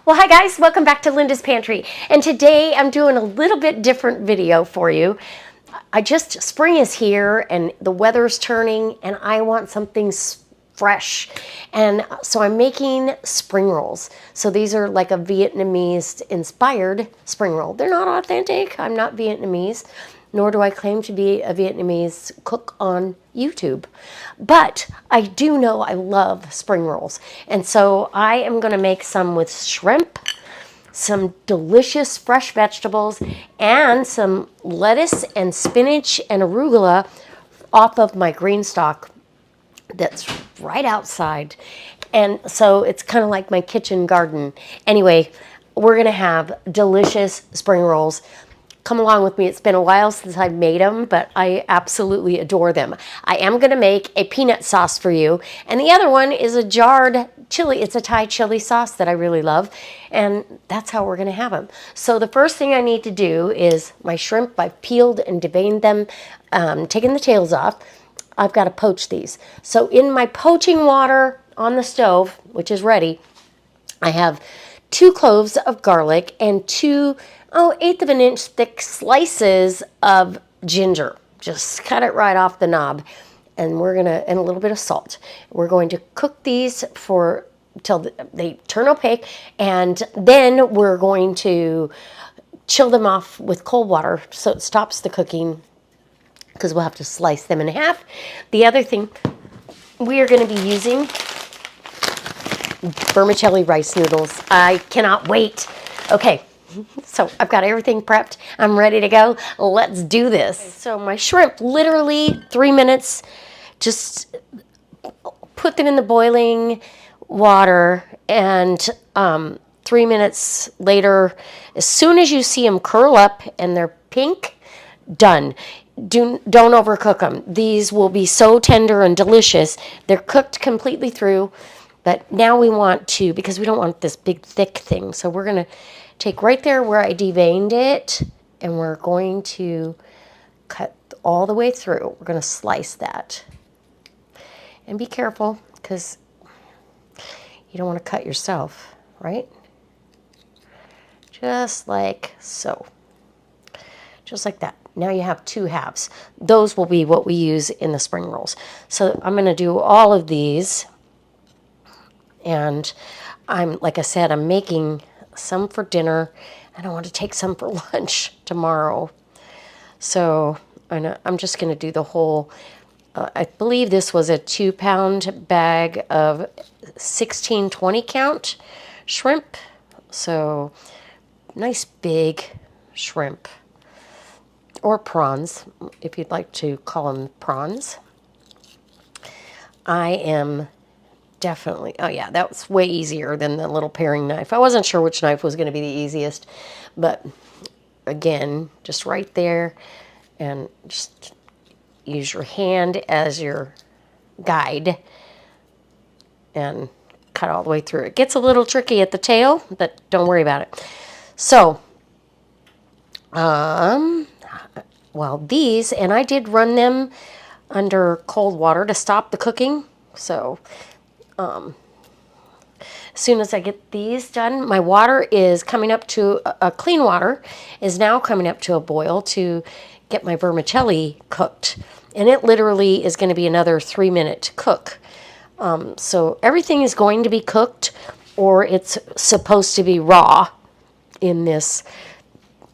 Well, hi guys, welcome back to Linda's Pantry. And today I'm doing a little bit different video for you. Spring is here and the weather's turning and I want something fresh. And so I'm making spring rolls. So these are like a Vietnamese inspired spring roll. They're not authentic. I'm not Vietnamese, nor do I claim to be a Vietnamese cook on YouTube. But I do know I love spring rolls. And so I am going to make some with shrimp, some delicious fresh vegetables, and some lettuce and spinach and arugula off of my green stalk that's right outside. And so it's kind of like my kitchen garden. Anyway, we're going to have delicious spring rolls. Come along with me. It's been a while since I've made them, but I absolutely adore them. I am going to make a peanut sauce for you. And the other one is a jarred chili. It's a Thai chili sauce that I really love. And that's how we're going to have them. So the first thing I need to do is my shrimp. I've peeled and deveined them, taken the tails off. I've got to poach these. So in my poaching water on the stove, which is ready, I have 2 cloves of garlic and 2 1/8 of an inch thick slices of ginger. Just cut it right off the knob. And and a little bit of salt. We're going to cook these till they turn opaque, and then we're going to chill them off with cold water so it stops the cooking, because we'll have to slice them in half. The other thing, we are going to be using vermicelli rice noodles. I cannot wait. Okay, so I've got everything prepped. I'm ready to go. Let's do this. So my shrimp, literally 3 minutes. Just put them in the boiling water, and 3 minutes later, as soon as you see them curl up and they're pink, done. Don't overcook them. These will be so tender and delicious. They're cooked completely through, but now we want to, because we don't want this big thick thing, so we're going to take right there where I deveined it, and we're going to cut all the way through. We're going to slice that. And be careful, because you don't want to cut yourself, right? Just like so. Just like that. Now you have 2 halves. Those will be what we use in the spring rolls. So I'm going to do all of these. And like I said, I'm making some for dinner, and I want to take some for lunch tomorrow. So I'm just going to do the whole, I believe this was a 2-pound bag of 16-20 count shrimp. So nice big shrimp. Or prawns, if you'd like to call them prawns. I am definitely, oh yeah, that was way easier than the little paring knife. I wasn't sure which knife was going to be the easiest, but again, just right there, and just use your hand as your guide and cut all the way through. It gets a little tricky at the tail, but don't worry about it. So, well, these, and I did run them under cold water to stop the cooking. So, as soon as I get these done, my water is coming up to, clean water is now coming up to a boil to get my vermicelli cooked. And it literally is going to be another 3-minute cook. So everything is going to be cooked, or it's supposed to be raw in this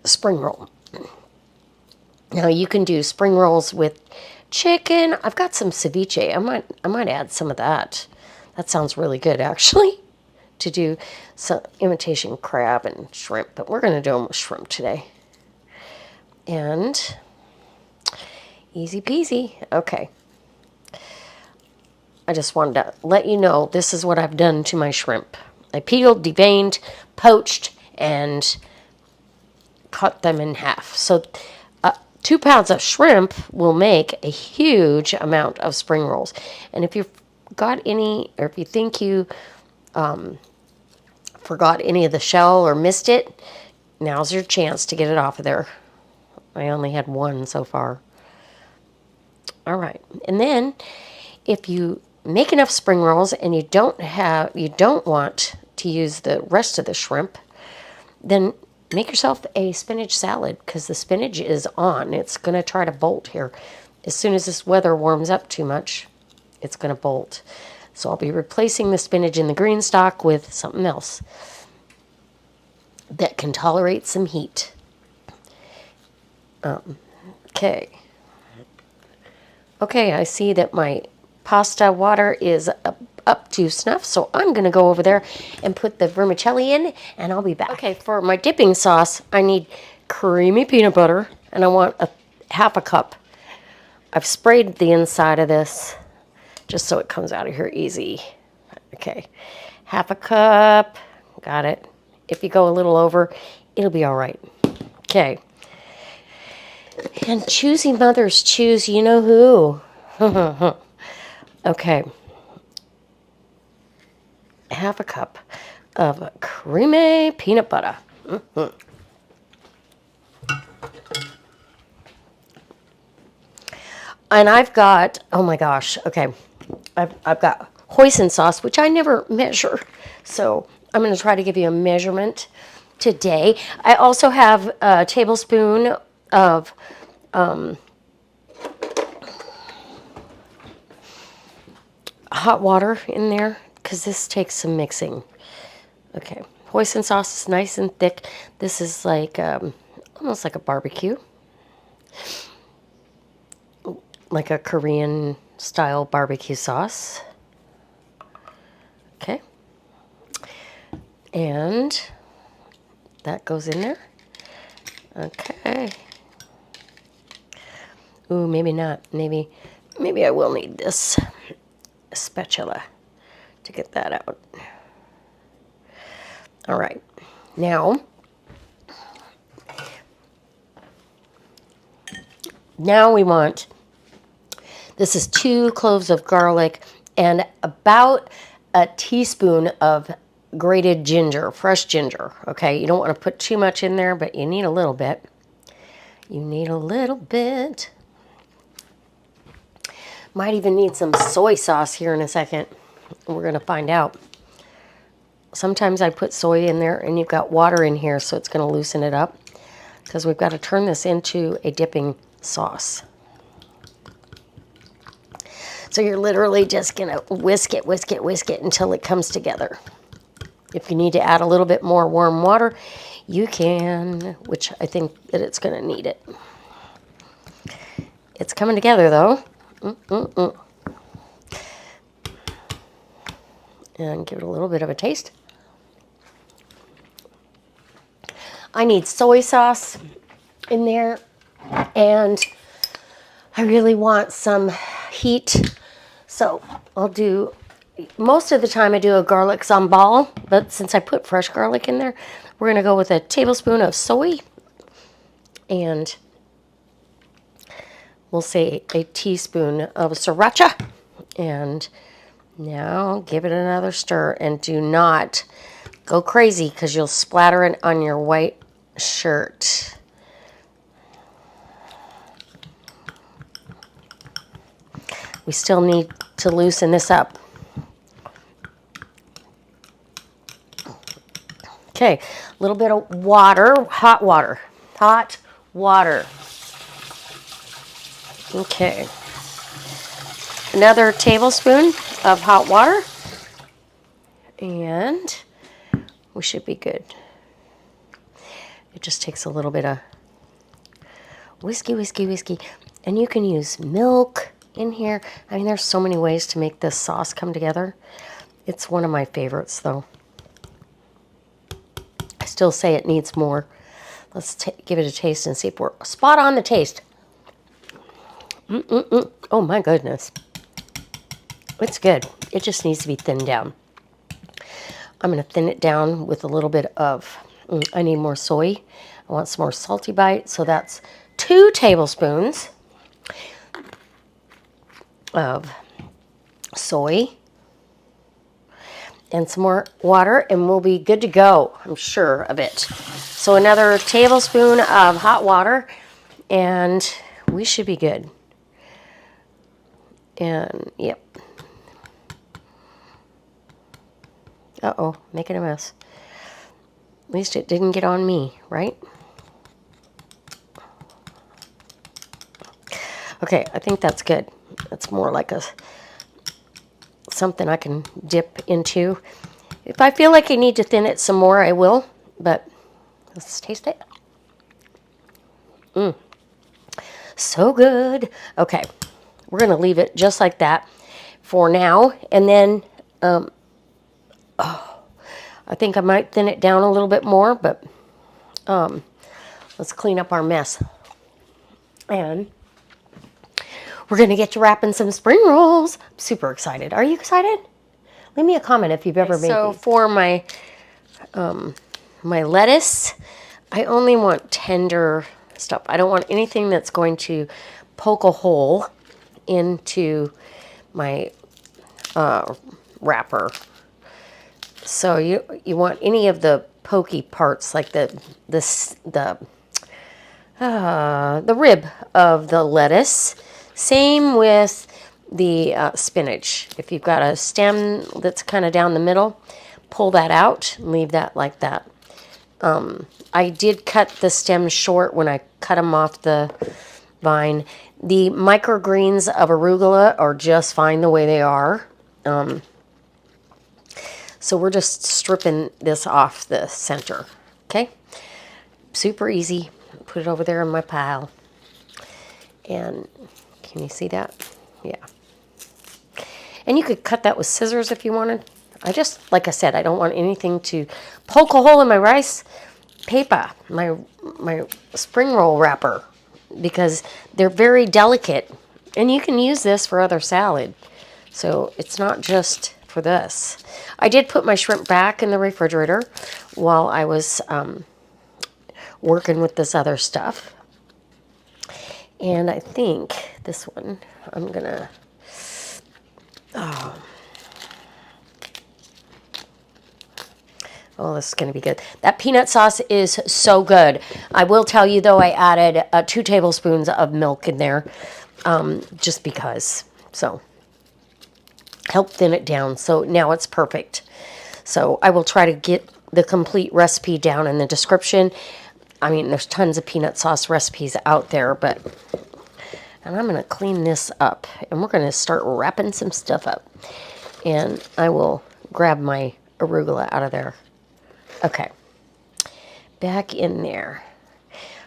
spring roll. Now you can do spring rolls with chicken. I've got some ceviche. I might add some of that. That sounds really good, actually, to do some imitation crab and shrimp. But we're going to do them with shrimp today. And easy peasy. Okay. I just wanted to let you know this is what I've done to my shrimp. I peeled, deveined, poached, and cut them in half. So 2 pounds of shrimp will make a huge amount of spring rolls. And if you've got any, or if you think you forgot any of the shell or missed it, now's your chance to get it off of there. I only had 1 so far. All right. And then if you make enough spring rolls and you don't want to use the rest of the shrimp, then make yourself a spinach salad, because the spinach is on. It's going to try to bolt here. As soon as this weather warms up too much, it's going to bolt. So I'll be replacing the spinach in the green stock with something else that can tolerate some heat. Okay. Okay, I see that my pasta water is up to snuff, so I'm going to go over there and put the vermicelli in, and I'll be back. Okay, for my dipping sauce, I need creamy peanut butter, and I want half a cup. I've sprayed the inside of this just so it comes out of here easy. Okay, half a cup, got it. If you go a little over, it'll be all right. Okay. And choosy mothers choose you know who. Okay. Half a cup of creamy peanut butter. And I've got, oh my gosh, okay. I've got hoisin sauce, which I never measure. So I'm going to try to give you a measurement today. I also have a tablespoon of hot water in there, because this takes some mixing. Okay, hoisin sauce is nice and thick. This is like almost like a barbecue, like a Korean style barbecue sauce. Okay, and that goes in there. Okay. Ooh, maybe not. Maybe I will need this spatula to get that out. All right. Now we want, this is 2 cloves of garlic and about a teaspoon of grated ginger, fresh ginger. Okay, you don't want to put too much in there, but you need a little bit. You need a little bit. Might even need some soy sauce here in a second. We're going to find out. Sometimes I put soy in there, and you've got water in here, so it's going to loosen it up, because we've got to turn this into a dipping sauce. So you're literally just going to whisk it until it comes together. If you need to add a little bit more warm water, you can, which I think that it's going to need it. It's coming together, though. And give it a little bit of a taste. I need soy sauce in there, and I really want some heat. So I'll do, most of the time I do a garlic sambal, but since I put fresh garlic in there, we're going to go with a tablespoon of soy, and we'll say a teaspoon of sriracha. And now give it another stir, and do not go crazy, because you'll splatter it on your white shirt. We still need to loosen this up. Okay, a little bit of water, hot water. Okay. Another tablespoon of hot water, and we should be good. It just takes a little bit of whiskey. And you can use milk in here. I mean, there's so many ways to make this sauce come together. It's one of my favorites, though. I still say it needs more. Let's give it a taste and see if we're spot on the taste. Oh, my goodness. It's good. It just needs to be thinned down. I'm going to thin it down with a little bit of, I need more soy. I want some more salty bite. So that's 2 tablespoons of soy and some more water, and we'll be good to go. I'm sure of it. So another tablespoon of hot water, and we should be good. And yep. Uh-oh, making a mess. At least it didn't get on me, right? Okay, I think that's good. That's more like something I can dip into. If I feel like I need to thin it some more, I will. But let's taste it. So good. Okay, we're going to leave it just like that for now. And then, I think I might thin it down a little bit more, but let's clean up our mess. And we're going to get to wrapping some spring rolls. I'm super excited. Are you excited? Leave me a comment if you've ever made these. So for my lettuce, I only want tender stuff. I don't want anything that's going to poke a hole into my wrapper. So you want any of the pokey parts, like the rib of the lettuce. Same with the spinach. If you've got a stem that's kind of down the middle, pull that out and leave that like that. I did cut the stems short when I cut them off the vine. The microgreens of arugula are just fine the way they are. So we're just stripping this off the center, okay? Super easy. Put it over there in my pile. And can you see that? Yeah. And you could cut that with scissors if you wanted. Like I said, I don't want anything to poke a hole in my rice paper, my spring roll wrapper, because they're very delicate. And you can use this for other salad. So it's not just for this. I did put my shrimp back in the refrigerator while I was working with this other stuff. And I think this one, I'm gonna, oh, this is going to be good. That peanut sauce is so good. I will tell you, though, I added 2 tablespoons of milk in there just because. So, help thin it down. So, now it's perfect. So, I will try to get the complete recipe down in the description. I mean, there's tons of peanut sauce recipes out there, but... And I'm going to clean this up. And we're going to start wrapping some stuff up. And I will grab my arugula out of there. Okay, back in there.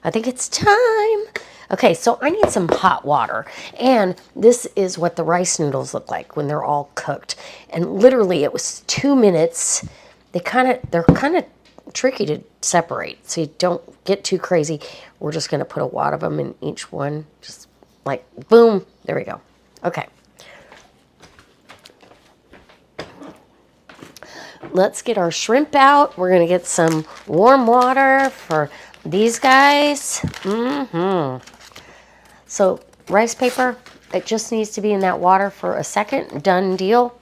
I think it's time. Okay, so I need some hot water. And this is what the rice noodles look like when they're all cooked. And literally it was 2 minutes. They're kind of tricky to separate, so you don't get too crazy. We're just going to put a wad of them in each one. Just like, boom, there we go. Okay. Let's get our shrimp out. We're going to get some warm water for these guys. So rice paper, it just needs to be in that water for a second. Done deal.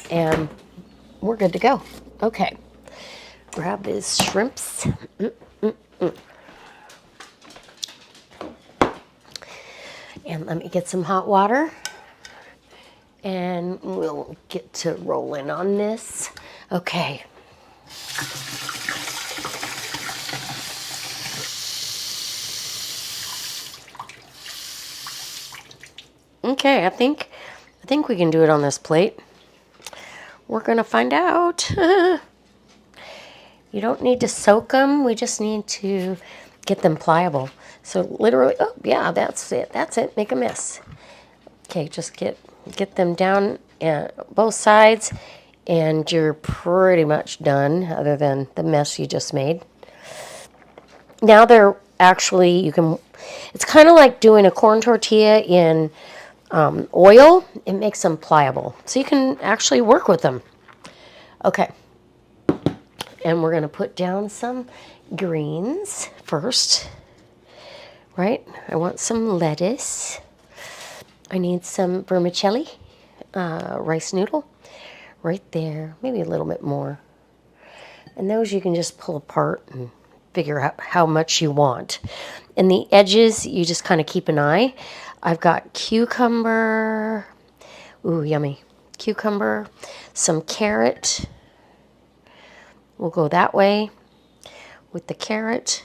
And we're good to go. Okay. Grab these shrimps. And let me get some hot water. And we'll get to rolling on this. Okay. Okay, I think we can do it on this plate. We're gonna find out. You don't need to soak them. We just need to get them pliable. So literally, oh yeah, that's it. That's it. Make a mess. Okay, just get them down both sides, and you're pretty much done, other than the mess you just made. Now they're actually, it's kind of like doing a corn tortilla in oil. It makes them pliable, so you can actually work with them. Okay, and we're going to put down some greens first, right? I want some lettuce. I need some vermicelli, rice noodle, right there, maybe a little bit more. And those you can just pull apart and figure out how much you want. And the edges, you just kind of keep an eye. I've got cucumber, ooh, yummy. Cucumber, some carrot, We'll go that way with the carrot.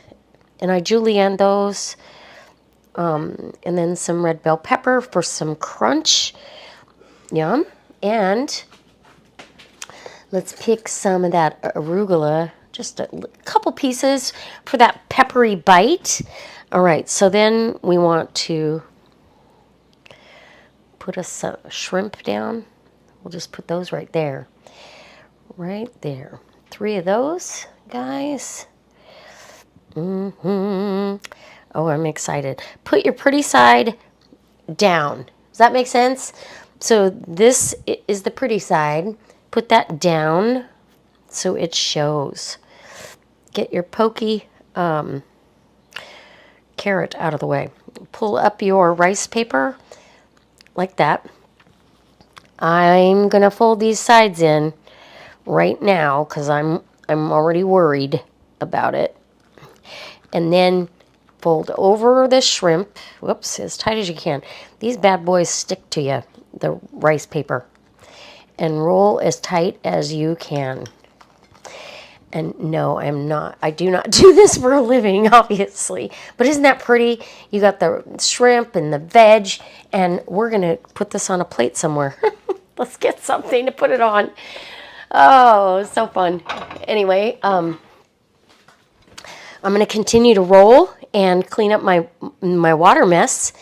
And I julienne those. And then some red bell pepper for some crunch. Yum. And let's pick some of that arugula, just a couple pieces for that peppery bite. All right, so then we want to put a shrimp down. We'll just put those right there. Right there. 3 of those, guys. Oh, I'm excited. Put your pretty side down. Does that make sense? So this is the pretty side. Put that down so it shows. Get your pokey carrot out of the way. Pull up your rice paper like that. I'm gonna fold these sides in right now because I'm already worried about it. And then fold over the shrimp. Whoops, as tight as you can. These bad boys stick to you, the rice paper. And roll as tight as you can. And no, I do not do this for a living, obviously. But isn't that pretty? You got the shrimp and the veg, and we're going to put this on a plate somewhere. Let's get something to put it on. Oh, so fun. Anyway, I'm going to continue to roll and clean up my water mess,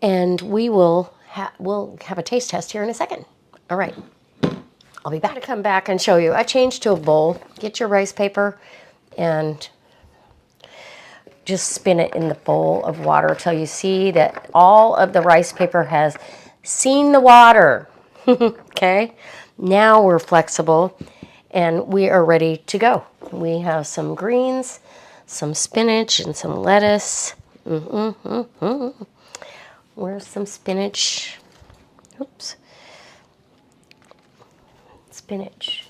and we'll have a taste test here in a second. All right. I'll be back to come back and show you. I changed to a bowl. Get your rice paper and just spin it in the bowl of water till you see that all of the rice paper has seen the water. Okay? Now we're flexible and we are ready to go. We have some greens, some spinach, and some lettuce. Where's some spinach? Oops. Spinach.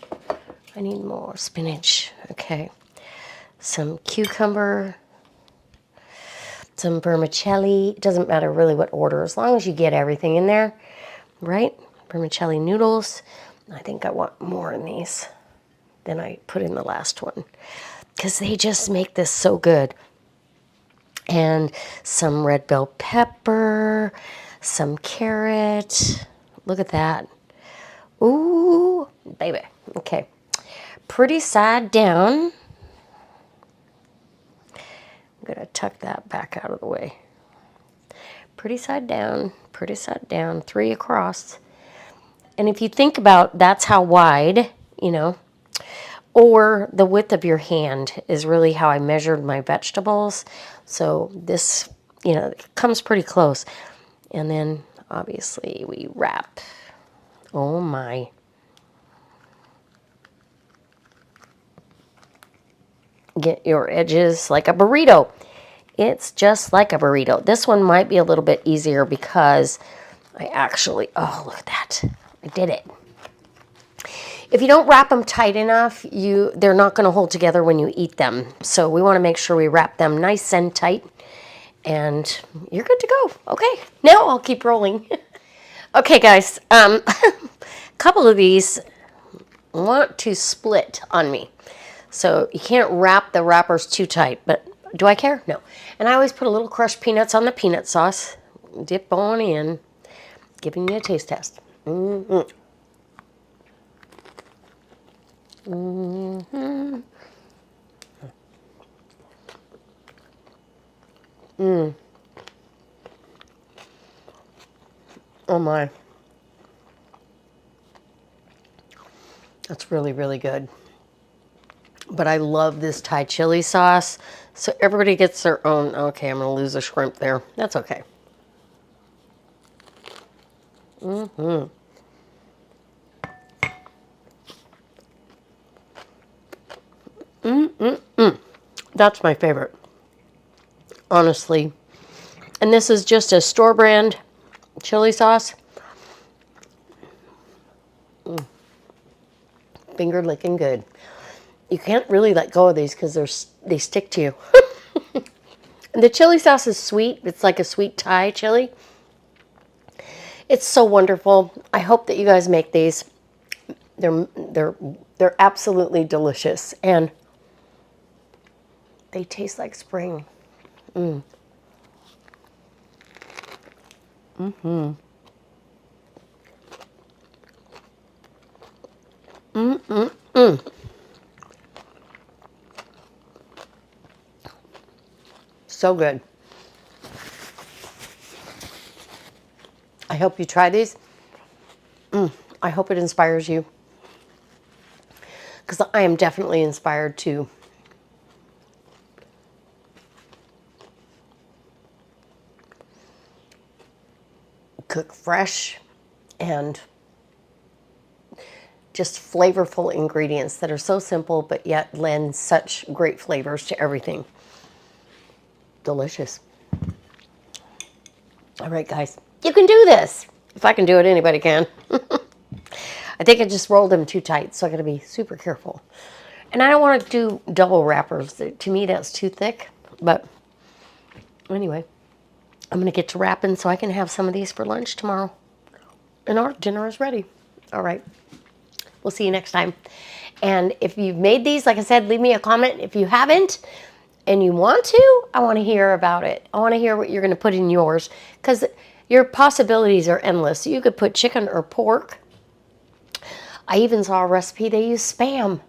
I need more spinach. Okay. Some cucumber. Some vermicelli. It doesn't matter really what order, as long as you get everything in there, right? Vermicelli noodles. I think I want more in these than I put in the last one because they just make this so good. And some red bell pepper, some carrot. Look at that. Ooh, baby. Okay. Pretty side down. I'm going to tuck that back out of the way. Pretty side down, 3 across. And if you think about that's how wide, or the width of your hand is really how I measured my vegetables. So this, it comes pretty close. And then obviously we wrap. Oh my. Get your edges like a burrito. It's just like a burrito. This one might be a little bit easier because I actually, oh, look at that. I did it. If you don't wrap them tight enough, they're not going to hold together when you eat them. So we want to make sure we wrap them nice and tight. And you're good to go. Okay, now I'll keep rolling. Okay, guys, a couple of these want to split on me. So you can't wrap the wrappers too tight, but do I care? No. And I always put a little crushed peanuts on the peanut sauce. Dip on in, giving you a taste test. Oh my. That's really, really good. But I love this Thai chili sauce. So everybody gets their own. Okay, I'm going to lose a shrimp there. That's okay. That's my favorite. Honestly. And this is just a store brand chili sauce. Finger licking good. You can't really let go of these because they stick to you. The chili sauce is sweet. It's like a sweet Thai chili. It's so wonderful. I hope that you guys make these. They're They're absolutely delicious, and they taste like spring. Mm. Mm-hmm. Mm-mm-mm. So good. I hope you try these. I hope it inspires you, because I am definitely inspired to cook fresh and just flavorful ingredients that are so simple but yet lend such great flavors to everything. Delicious. All right, guys, you can do this. If I can do it, anybody can. I think I just rolled them too tight, so I gotta be super careful. And I don't want to do double wrappers. To me, that's too thick. But anyway, I'm gonna get to wrapping so I can have some of these for lunch tomorrow. And our dinner is ready. All right. We'll see you next time. And if you've made these, like I said, leave me a comment. If you haven't and you want to, I want to hear about it. I want to hear what you're going to put in yours, because your possibilities are endless. You could put chicken or pork. I even saw a recipe they use Spam.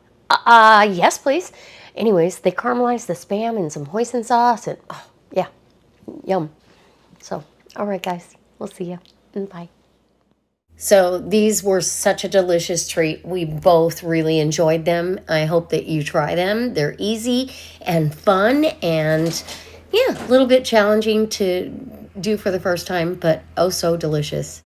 Yes, please. Anyways, they caramelize the Spam in some hoisin sauce, and oh, yeah, yum. So, all right, guys, we'll see you. Bye. So these were such a delicious treat. We both really enjoyed them. I hope that you try them. They're easy and fun, and yeah, a little bit challenging to do for the first time, but oh so delicious.